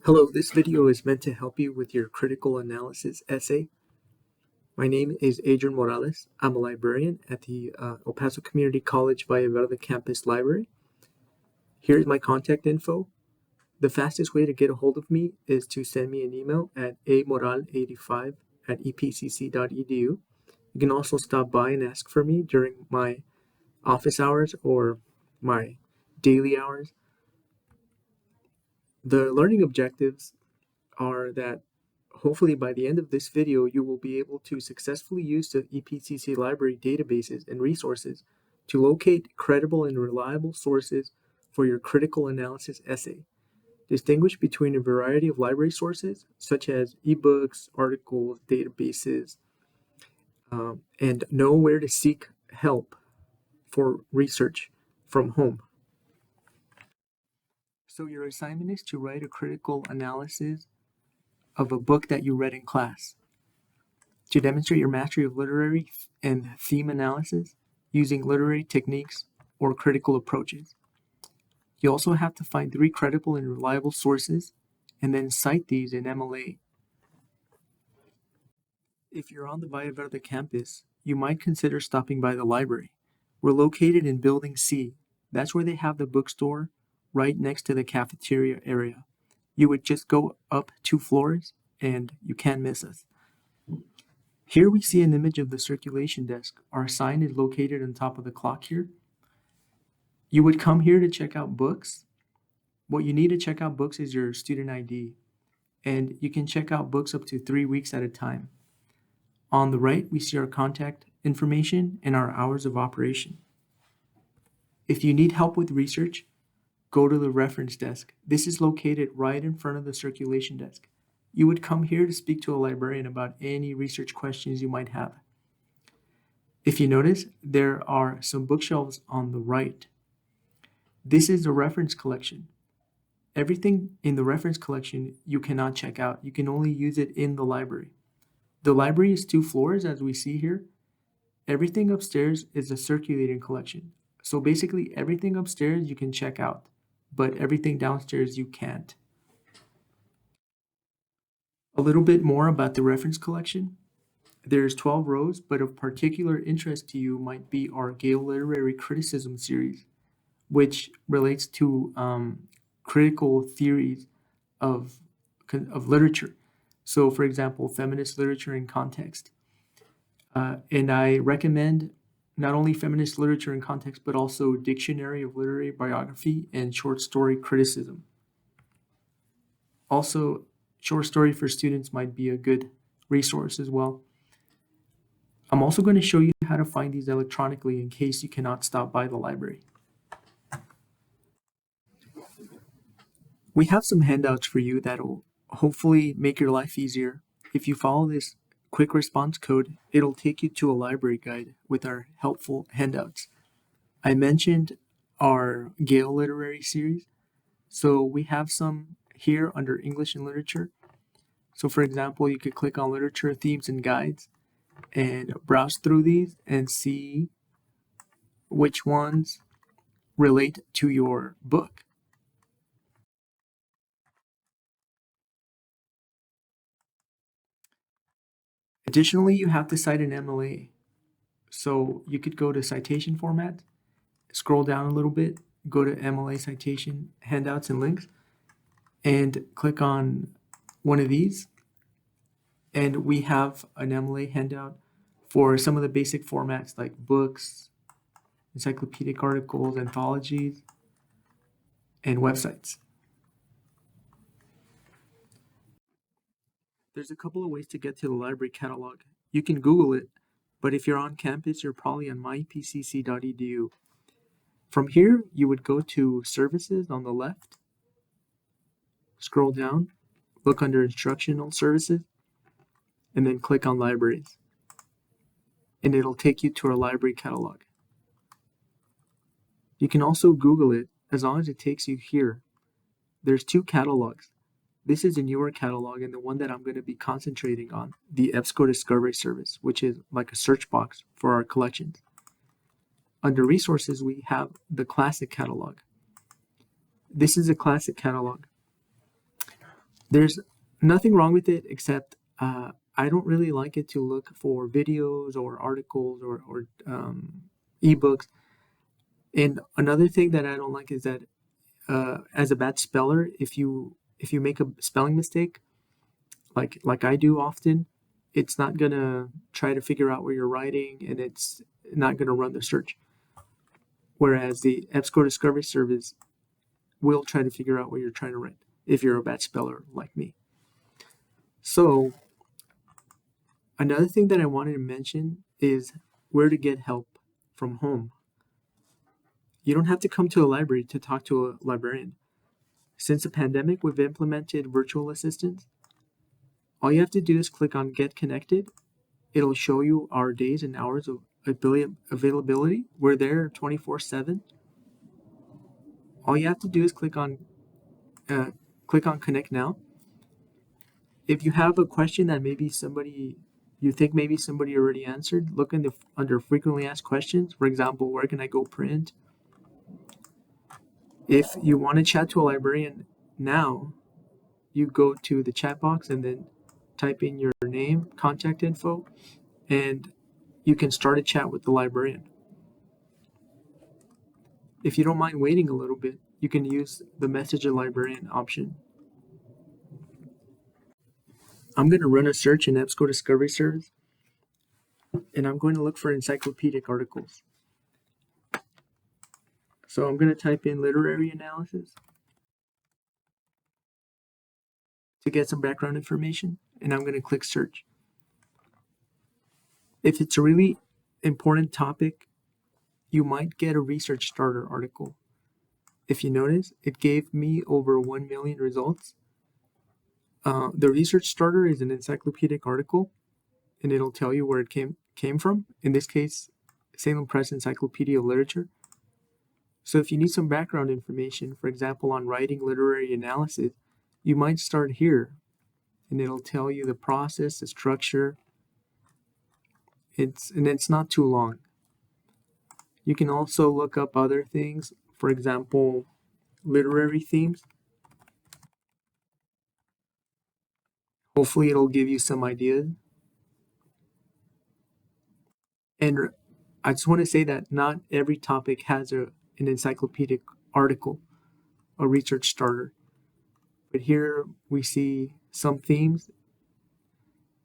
Hello, this video is meant to help you with your critical analysis essay. My name is Adrian Morales. I'm a librarian at the El Paso Community College Valle Verde Campus Library. Here's my contact info. The fastest way to get a hold of me is to send me an email at amoral85@epcc.edu. You can also stop by and ask for me during my office hours or my daily hours. The learning objectives are that hopefully by the end of this video, you will be able to successfully use the EPCC Library databases and resources to locate credible and reliable sources for your critical analysis essay. Distinguish between a variety of library sources, such as eBooks, articles, databases, and know where to seek help for research from home. So your assignment is to write a critical analysis of a book that you read in class. To demonstrate your mastery of literary and theme analysis using literary techniques or critical approaches. You also have to find 3 credible and reliable sources and then cite these in MLA. If you're on the Valle Verde campus, you might consider stopping by the library. We're located in Building C. That's where they have the bookstore right next to the cafeteria area. You would just go up 2 floors and you can't miss us. Here we see an image of the circulation desk. Our sign is located on top of the clock here. You would come here to check out books. What you need to check out books is your student ID, and you can check out books up to 3 weeks at a time. On the right, we see our contact information and our hours of operation. If you need help with research, go to the reference desk. This is located right in front of the circulation desk. You would come here to speak to a librarian about any research questions you might have. If you notice, there are some bookshelves on the right. This is the reference collection. Everything in the reference collection you cannot check out. You can only use it in the library. The library is 2 floors, as we see here. Everything upstairs is a circulating collection. So basically everything upstairs you can check out, but everything downstairs you can't. A little bit more about the reference collection. There's 12 rows, but of particular interest to you might be our Gale Literary Criticism series, which relates to critical theories of literature. So, for example, feminist literature in context. And I recommend not only feminist literature in context, but also dictionary of literary biography and short story criticism. Also, short story for students might be a good resource as well. I'm also going to show you how to find these electronically in case you cannot stop by the library. We have some handouts for you that'll hopefully make your life easier. If you follow this quick response code, it'll take you to a library guide with our helpful handouts. I mentioned our Gale Literary series, so we have some here under English and Literature. So for example, you could click on Literature, Themes, and Guides and browse through these and see which ones relate to your book. Additionally, you have to cite an MLA. So you could go to citation format, scroll down a little bit, go to MLA citation, handouts and links, and click on one of these. And we have an MLA handout for some of the basic formats like books, encyclopedic articles, anthologies, and websites. There's a couple of ways to get to the library catalog. You can Google it, but if you're on campus, you're probably on myepcc.edu. From here, you would go to Services on the left, scroll down, look under Instructional Services, and then click on Libraries. And it'll take you to our library catalog. You can also Google it as long as it takes you here. There's 2 catalogs. This is a newer catalog and the one that I'm going to be concentrating on, the EBSCO Discovery Service, which is like a search box for our collections. Under Resources, we have the Classic catalog. This is a classic catalog. There's nothing wrong with it except I don't really like it to look for videos or articles or ebooks. And another thing that I don't like is that as a bad speller, if you make a spelling mistake, like I do often, it's not gonna try to figure out what you're writing, and it's not gonna run the search. Whereas the EBSCO Discovery Service will try to figure out what you're trying to write if you're a bad speller like me. So another thing that I wanted to mention is where to get help from home. You don't have to come to a library to talk to a librarian. Since the pandemic, we've implemented virtual assistants. All you have to do is click on Get Connected. It'll show you our days and hours of availability. We're there 24/7. All you have to do is click on Connect Now. If you have a question that you think maybe somebody already answered, look under frequently asked questions. For example, where can I go print? If you want to chat to a librarian now, you go to the chat box and then type in your name, contact info, and you can start a chat with the librarian. If you don't mind waiting a little bit, you can use the message a librarian option. I'm going to run a search in EBSCO Discovery Service, and I'm going to look for encyclopedic articles. So I'm going to type in literary analysis to get some background information, and I'm going to click search. If it's a really important topic, you might get a research starter article. If you notice, it gave me over 1 million results. The research starter is an encyclopedic article, and it'll tell you where it came from. In this case, Salem Press Encyclopedia of Literature. So if you need some background information, for example, on writing literary analysis, you might start here, and it'll tell you the process, the structure. It's not too long. You can also look up other things, for example, literary themes. Hopefully it'll give you some ideas. And I just want to say that not every topic has an encyclopedic article, a research starter. But here we see some themes.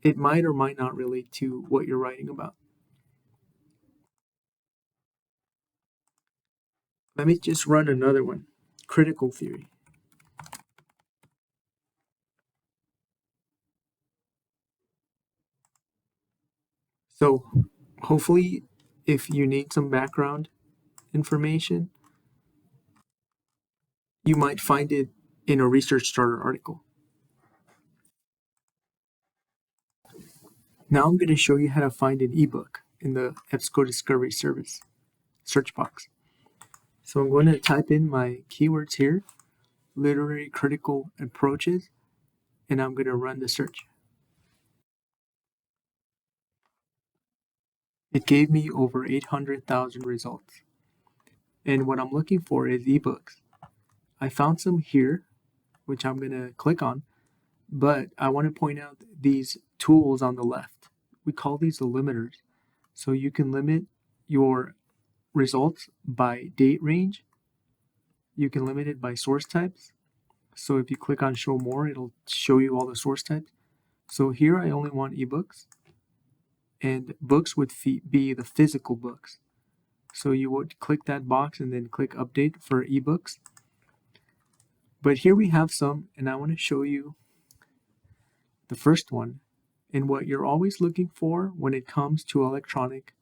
It might or might not relate to what you're writing about. Let me just run another one, critical theory. So hopefully if you need some background information, you might find it in a research starter article. Now I'm going to show you how to find an ebook in the EBSCO Discovery Service search box. So I'm going to type in my keywords here, literary critical approaches, and I'm going to run the search. It gave me over 800,000 results. And what I'm looking for is ebooks. I found some here, which I'm going to click on, but I want to point out these tools on the left. We call these the limiters. So you can limit your results by date range. You can limit it by source types. So if you click on show more, it'll show you all the source types. So here I only want ebooks, and books would be the physical books. So you would click that box and then click update for ebooks. But here we have some, and I want to show you the first one. And what you're always looking for when it comes to electronic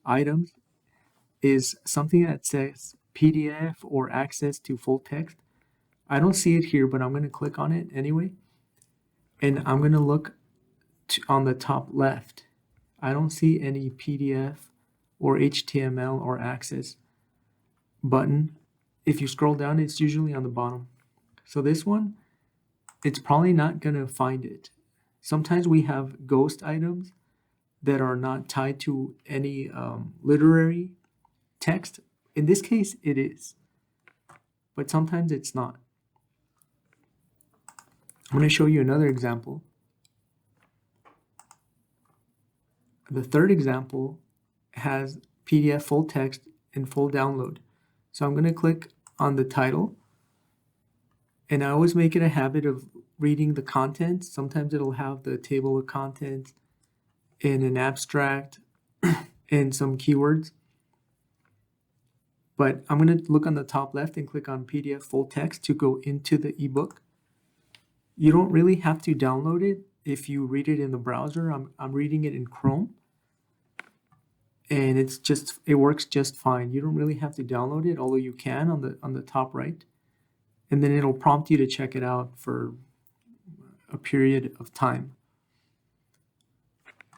items is something that says PDF or access to full text. I don't see it here, but I'm going to click on it anyway. And I'm going to look on the top left. I don't see any PDF or HTML or access button. If you scroll down, it's usually on the bottom. So this one, it's probably not going to find it. Sometimes we have ghost items that are not tied to any literary text. In this case, it is, but sometimes it's not. I'm going to show you another example. The third example has PDF full text and full download. So I'm going to click on the title, and I always make it a habit of reading the contents. Sometimes it'll have the table of contents and an abstract and some keywords. But I'm going to look on the top left and click on PDF full text to go into the ebook. You don't really have to download it if you read it in the browser. I'm reading it in Chrome, and it works just fine. You don't really have to download it, although you can on the top right. And then it'll prompt you to check it out for a period of time.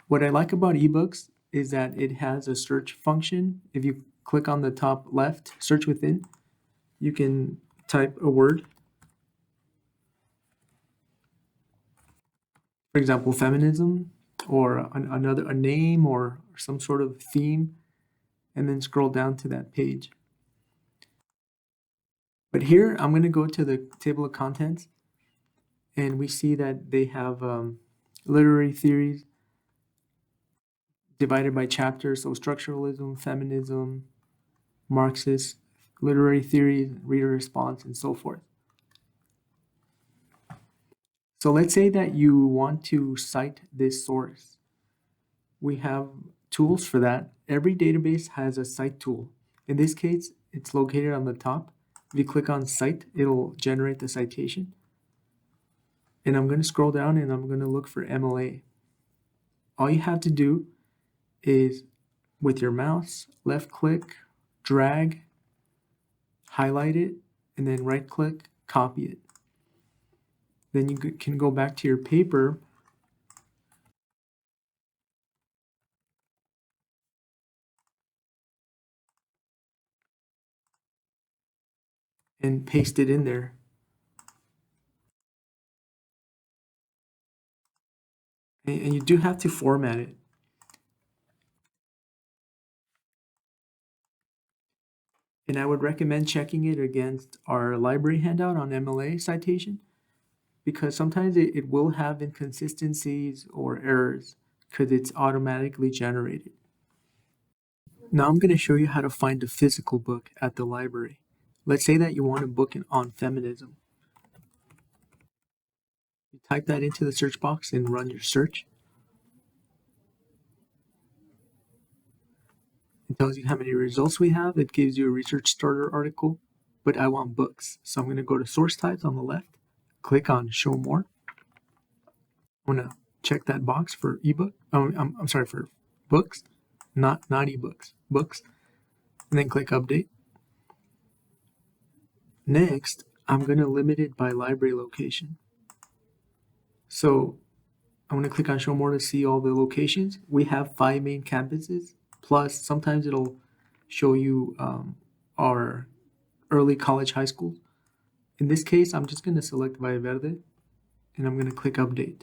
What I like about eBooks is that it has a search function. If you click on the top left, search within, you can type a word. For example, feminism, or a name, or some sort of theme, and then scroll down to that page. But here, I'm going to go to the table of contents, and we see that they have literary theories divided by chapters, so structuralism, feminism, Marxist, literary theories, reader response, and so forth. So let's say that you want to cite this source. We have tools for that. Every database has a cite tool. In this case, it's located on the top. If you click on cite, it'll generate the citation. And I'm going to scroll down and I'm going to look for MLA. All you have to do is, with your mouse, left click, drag, highlight it, and then right click, copy it. Then you can go back to your paper and paste it in there. And you do have to format it. And I would recommend checking it against our library handout on MLA citation, because sometimes it will have inconsistencies or errors because it's automatically generated. Now I'm going to show you how to find a physical book at the library. Let's say that you want a book on feminism. You type that into the search box and run your search. It tells you how many results we have. It gives you a research starter article, but I want books. So I'm going to go to source types on the left, click on show more. I'm going to check that box for ebook. I'm sorry, for books, not ebooks, books, and then click update. Next, I'm going to limit it by library location. So I'm going to click on show more to see all the locations. We have 5 main campuses, plus sometimes it'll show you our early college high schools. In this case, I'm just going to select Valle Verde, and I'm going to click update.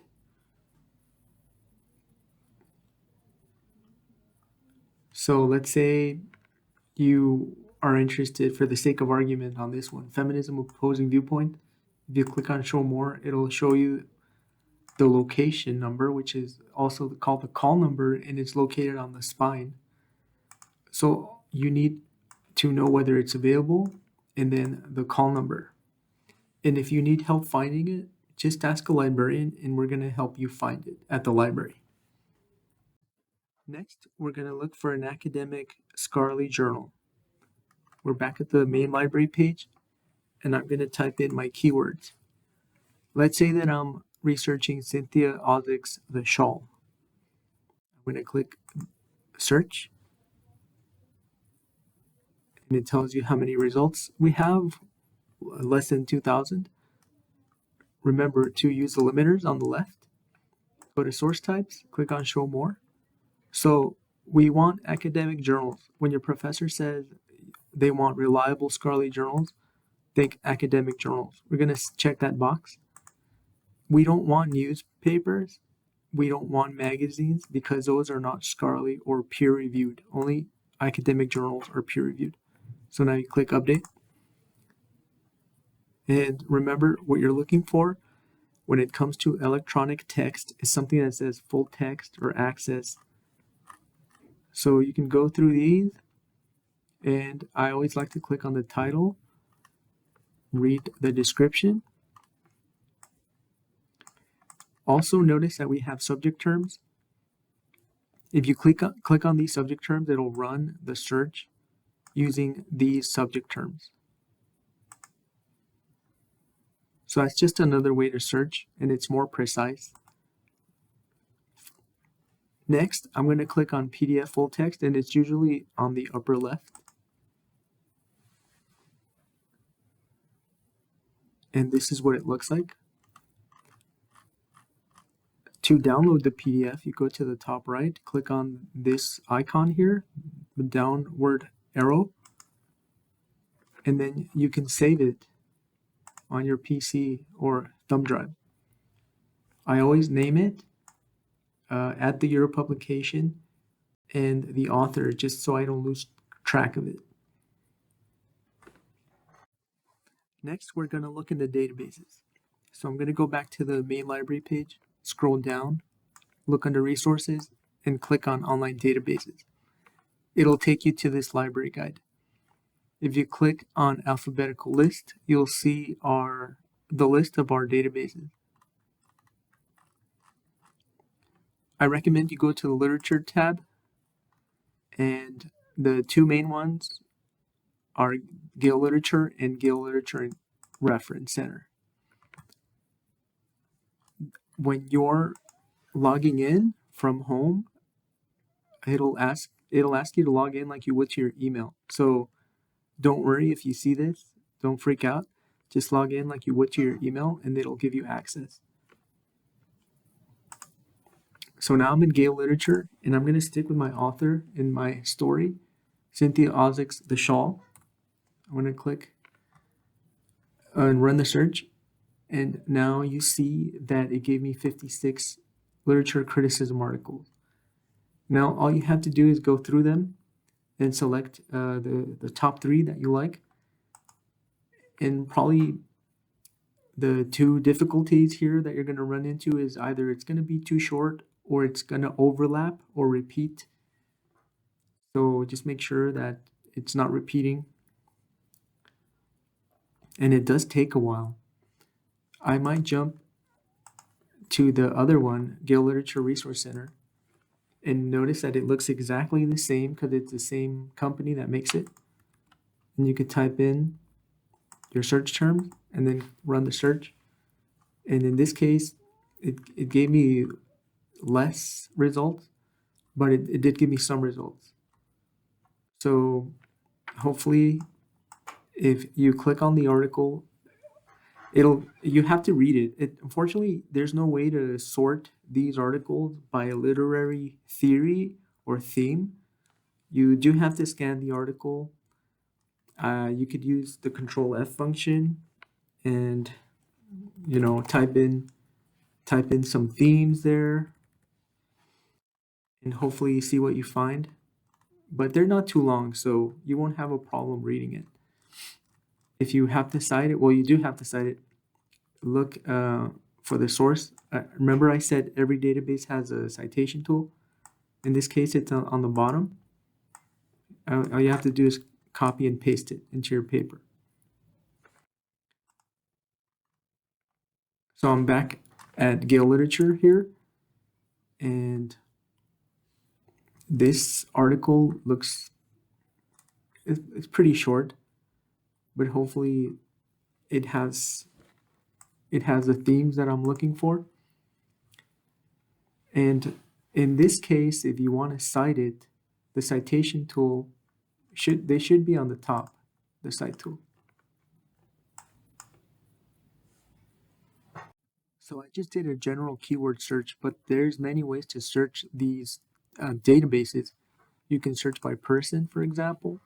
So let's say you are interested, for the sake of argument, on this one, feminism opposing viewpoint. If you click on show more, it'll show you the location number, which is also called the call number, and it's located on the spine. So you need to know whether it's available and then the call number. And if you need help finding it, just ask a librarian and we're going to help you find it at the library. Next, we're going to look for an academic scholarly journal. We're back at the main library page, and I'm going to type in my keywords. Let's say that I'm researching Cynthia Ozick's The Shawl. I'm going to click search, and it tells you how many results we have, less than 2,000. Remember to use the limiters on the left. Go to source types, click on show more. So we want academic journals. When your professor says they want reliable scholarly journals, think academic journals. We're going to check that box. We don't want newspapers. We don't want magazines, because those are not scholarly or peer-reviewed. Only academic journals are peer-reviewed. So now you click update. And remember what you're looking for. when it comes to electronic text, it's something that says full text or access. So you can go through these, and I always like to click on the title, read the description. Also notice that we have subject terms. If you click on these subject terms, it'll run the search using these subject terms. So that's just another way to search, and it's more precise. Next, I'm going to click on PDF full text, and it's usually on the upper left. And this is what it looks like. To download the PDF, you go to the top right, click on this icon here, the downward arrow, and then you can save it on your PC or thumb drive. I always name it, add the year of publication, and the author, just so I don't lose track of it. Next, we're going to look in the databases. So I'm going to go back to the main library page, scroll down, look under resources, and click on online databases. It'll take you to this library guide. If you click on alphabetical list, you'll see the list of our databases. I recommend you go to the literature tab, and the two main ones are Gale Literature and Gale Literature Reference Center. When you're logging in from home, it'll ask you to log in like you would to your email. So don't worry if you see this, don't freak out. Just log in like you would to your email, and it'll give you access. So now I'm in Gale Literature, and I'm going to stick with my author in my story, Cynthia Ozick's The Shawl. I'm going to click and run the search, and now you see that it gave me 56 literature criticism articles. Now all you have to do is go through them and select the top 3 that you like. And probably the 2 difficulties here that you're going to run into is either it's going to be too short, or it's going to overlap or repeat. So just make sure that it's not repeating. And it does take a while. I might jump to the other one, Gale Literature Resource Center, and notice that it looks exactly the same because it's the same company that makes it. And you could type in your search term and then run the search. And in this case, it gave me less results, but it did give me some results. So hopefully, if you click on the article, you have to read it. Unfortunately, there's no way to sort these articles by literary theory or theme. You do have to scan the article. You could use the Control F function and type in some themes there, and hopefully you see what you find. But they're not too long, so you won't have a problem reading it. If you have to cite it, well, you do have to cite it. Look for the source. Remember I said every database has a citation tool. In this case, it's on the bottom. All you have to do is copy and paste it into your paper. So I'm back at Gale Literature here, and this article it's pretty short, but hopefully it has the themes that I'm looking for. And in this case, if you want to cite it, the citation tool should be on the top, the cite tool. So I just did a general keyword search, but there's many ways to search these databases. You can search by person, for example.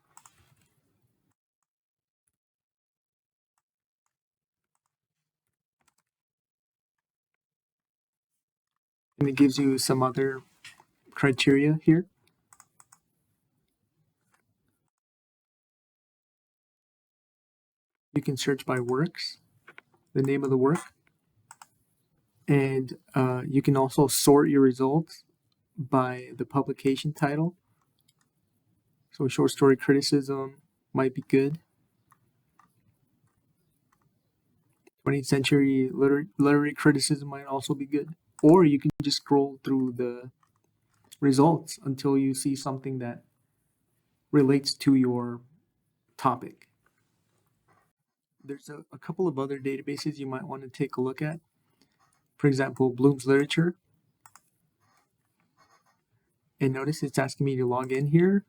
And it gives you some other criteria here. You can search by works, the name of the work. And you can also sort your results by the publication title. So short story criticism might be good. 20th century literary criticism might also be good. Or you can just scroll through the results until you see something that relates to your topic. There's a couple of other databases you might want to take a look at. For example, Bloom's Literature. And notice it's asking me to log in here.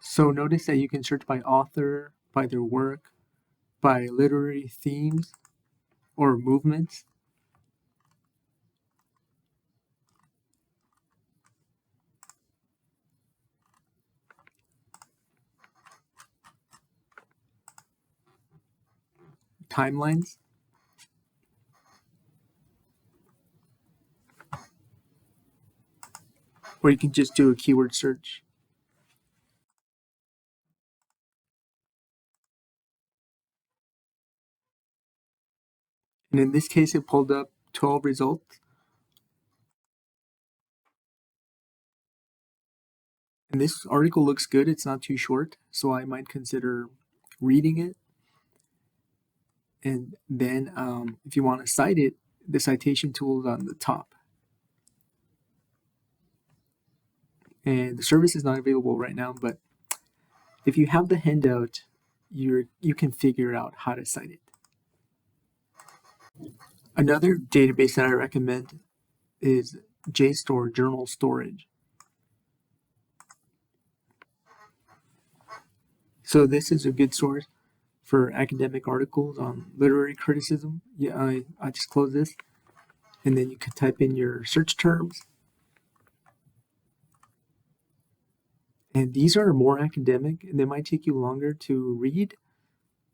So notice that you can search by author, by their work, by literary themes or movements. Timelines. Or you can just do a keyword search. And in this case, it pulled up 12 results. And this article looks good. It's not too short, so I might consider reading it. And then if you want to cite it, the citation tool is on the top. And the service is not available right now, but if you have the handout, you can figure out how to cite it. Another database that I recommend is JSTOR, Journal Storage. So this is a good source for academic articles on literary criticism. Yeah, I just close this, and then you can type in your search terms. And these are more academic, and they might take you longer to read,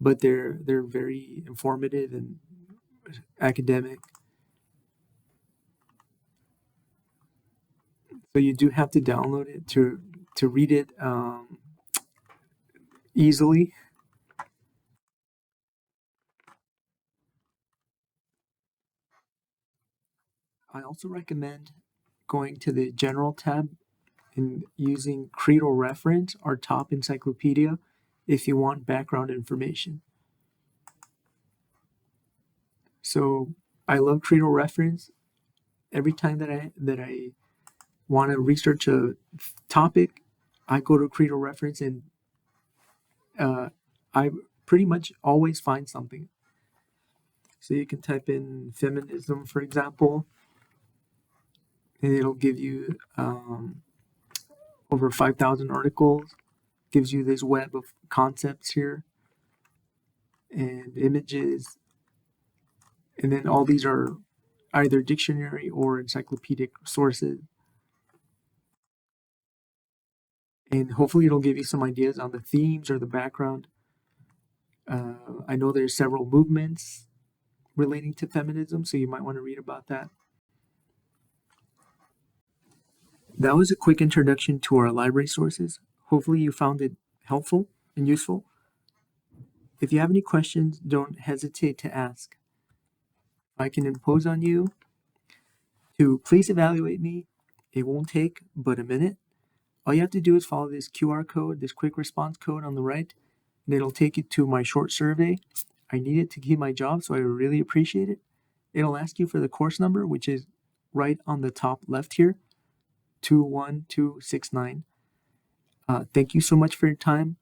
but they're very informative and academic. So you do have to download it to read it easily. I also recommend going to the General tab and using Credo Reference, our top encyclopedia, if you want background information. So I love Credo Reference. Every time that I want to research a topic, I go to Credo Reference, and I pretty much always find something. So you can type in feminism, for example, and it'll give you over 5,000 articles, gives you this web of concepts here and images. And then all these are either dictionary or encyclopedic sources. And hopefully it'll give you some ideas on the themes or the background. I know there's several movements relating to feminism, so you might want to read about that. That was a quick introduction to our library sources. Hopefully you found it helpful and useful. If you have any questions, don't hesitate to ask. I can impose on you to please evaluate me. It won't take but a minute. All you have to do is follow this QR code, this quick response code on the right, and it'll take you to my short survey. I need it to keep my job, so I really appreciate it. It'll ask you for the course number, which is right on the top left here, 21269. Thank you so much for your time.